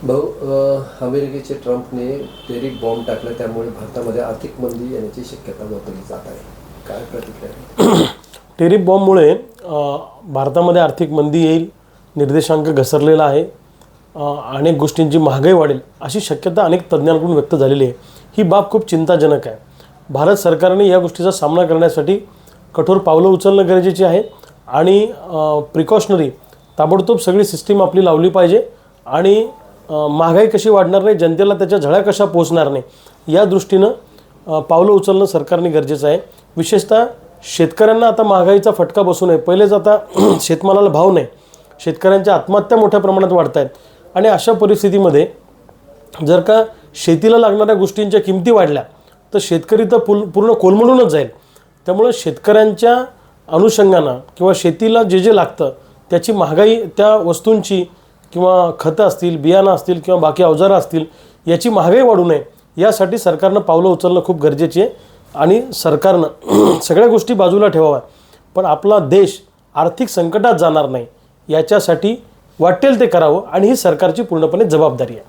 भाऊ, अमेरिकेचे ट्रम्पने tariff bomb टाकला, त्यामुळे भारतामध्ये आर्थिक मंदी येण्याची शक्यता वर्तवली जात आहे. काय प्रतिक्रिया आहे? टेरिफ बॉम्बमुळे भारतामध्ये आर्थिक मंदी येईल, निर्देशांक घसरलेला आहे, अनेक गोष्टींची महागाई वाढेल अशी शक्यता अनेक तज्ज्ञांकडून व्यक्त झालेली आहे. ही बाब खूप चिंताजनक आहे. भारत सरकारने या गोष्टीचा सामना करण्यासाठी कठोर पावलं उचलणं गरजेचे आहे आणि प्रिकॉशनरी ताबडतोब सगळी सिस्टीम आपली लावली पाहिजे आणि महागाई कशी वाढणार नाही, जनतेला त्याच्या झळा कशा पोहोचणार नाही या दृष्टीनं पावलं उचलणं सरकारने गरजेचं आहे. विशेषतः शेतकऱ्यांना आता महागाईचा फटका बसू नये. पहिलेच आता शेतमालाला भाव नाही, शेतकऱ्यांच्या आत्महत्या मोठ्या प्रमाणात वाढत आहेत आणि अशा परिस्थितीमध्ये जर का शेतीला लागणाऱ्या गोष्टींच्या किमती वाढल्या तर शेतकरी तर पूर्ण कोलमडूनच जाईल. त्यामुळे शेतकऱ्यांच्या अनुषंगानं किंवा शेतीला जे जे लागतं त्याची महागाई, त्या वस्तूंची किंवा खतं असतील, बियाणं असतील किंवा बाकी अवजारं असतील याची महागाई वाढू नये यासाठी सरकारनं पावलं उचलणं खूप गरजेचे आहे. आणि सरकारनं सगळ्या गोष्टी बाजूला ठेवाव्या, पण आपला देश आर्थिक संकटात जाणार नाही याच्यासाठी वाटेल ते करावं आणि ही सरकारची पूर्णपणे जबाबदारी आहे.